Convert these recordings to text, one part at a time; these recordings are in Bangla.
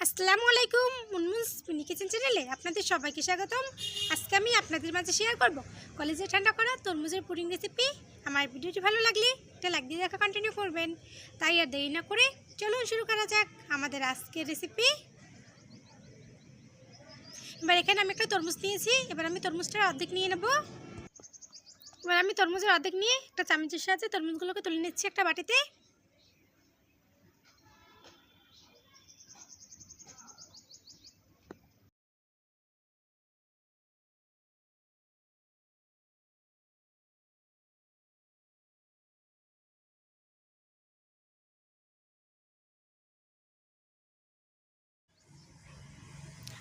আসসালামু আলাইকুম মুনমুনস মিনি কিচেন চ্যানেলে আপনাদের সবাইকে স্বাগতম। আজকে আমি আপনাদের মাঝে শেয়ার করব কলেজে ঠান্ডা করা তরমুজের পুডিং রেসিপি। আমার ভিডিওটি ভালো লাগলে একটা লাইক দিয়ে দেখা কন্টিনিউ করবেন। তাই আর দেরি না করে চলুন শুরু করা যাক আমাদের আজকের রেসিপি। এবার এখানে আমি একটা তরমুজ নিয়েছি। এবার আমি তরমুজটার অর্ধেক নিয়ে নেব। এবার আমি তরমুজের অর্ধেক নিয়ে একটা চামচের সাহায্যে তরমুজগুলোকে তুলে নিচ্ছি একটা বাটিতে।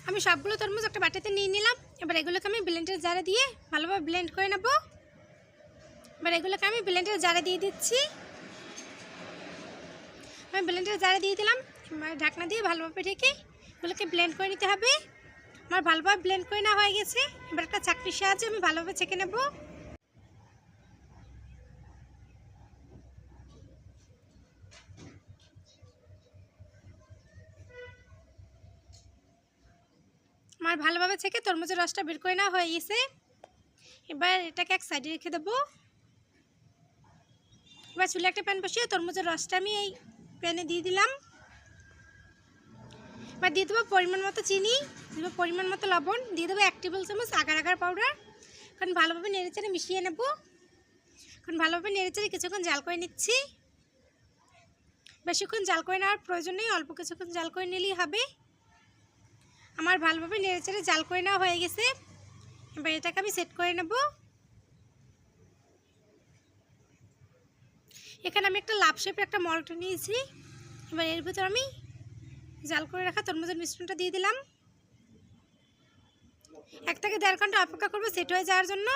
আমি সবগুলো তরমুজ একটা বাটিতে নিয়ে নিলাম। এবার এগুলোকে আমি ব্লেন্ডার জারে দিয়ে ভালোভাবে ব্লেন্ড করে নেব। এবার এগুলোকে আমি ব্লেন্ডার জারে দিয়ে দিচ্ছি। আমি ব্লেন্ডার জারে দিয়ে দিলাম। এবার ঢাকনা দিয়ে ভালোভাবে ঢেকে এগুলোকে ব্লেন্ড করে নিতে হবে। আমার ভালোভাবে ব্লেন্ড করে নেওয়া হয়ে গেছে। এবার একটা চাকনির সাহায্যে আমি ভালোভাবে ছেঁকে নেব। আমার ভালোভাবে ছেঁকে তরমুজের রসটা বের করে নেওয়া হয়ে গেছে। এবার এটাকে এক সাইডে রেখে দেবো। এবার চুলে একটা প্যান বসিয়ে তরমুজের রসটা আমি এই প্যানে দিয়ে দিলাম। এবার দিয়ে দেবো পরিমাণ মতো চিনি, দেবো পরিমাণ মতো লবণ, দিয়ে দেবো 1 টেবিল চামচ আগার আগার পাউডার। এখন ভালোভাবে নেড়েচেড়ে মিশিয়ে নেব। এখন ভালোভাবে নেড়েচেড়ে কিছুক্ষণ জাল করে নিচ্ছি। বেশিক্ষণ জাল করে নেওয়ার প্রয়োজন নেই, অল্প কিছুক্ষণ জাল করে নিলেই হবে। আমার ভালোভাবে নেড়েচেড়ে জাল করে নেওয়া হয়ে গেছে। এবার এটাকে আমি সেট করে নেব। এখানে আমি একটা লাভ শেপের একটা মল্ট নিয়েছি। এবার এর ভিতর আমি জাল করে রাখা তরমুজের মিশ্রণটা দিয়ে দিলাম। 1 থেকে 1.5 ঘন্টা অপেক্ষা করবো সেট হয়ে যাওয়ার জন্য।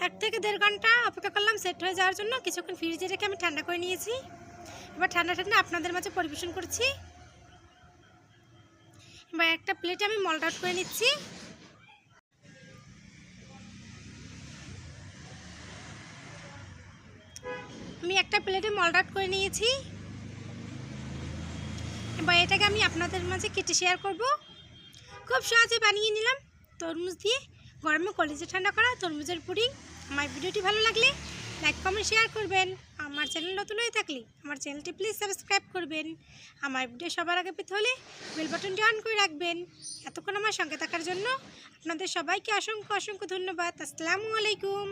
1 থেকে 1.5 ঘন্টা অপেক্ষা করলাম সেট হয়ে যাওয়ার জন্য। কিছুক্ষণ ফ্রিজে রেখে আমি ঠান্ডা করে নিয়েছি। এবার ঠান্ডা ঠান্ডা আপনাদের মাঝে পরিবেশন করছি। এবার একটা প্লেটে আমি মল্ট আউট করে নিচ্ছি। আমি একটা প্লেটে মল্ট আউট করে নিয়েছি। এবার এটাকে আমি আপনাদের মাঝে কেটে শেয়ার করব। খুব সহজে বানিয়ে নিলাম তরমুজ দিয়ে গরমে কলেজে ঠান্ডা করা তরমুজের পুডিং। আমার ভিডিওটি ভালো লাগলে লাইক কমেন্ট শেয়ার করবেন। আমার চ্যানেল নতুন হয়ে থাকলে আমার চ্যানেলটি প্লিজ সাবস্ক্রাইব করবেন। আমার ভিডিও সবার আগে পেতে হলে বেল বাটনটি অন করে রাখবেন। এতক্ষণ আমার সঙ্গে থাকার জন্য আপনাদের সবাইকে অসংখ্য অসংখ্য ধন্যবাদ। আসসালামু আলাইকুম।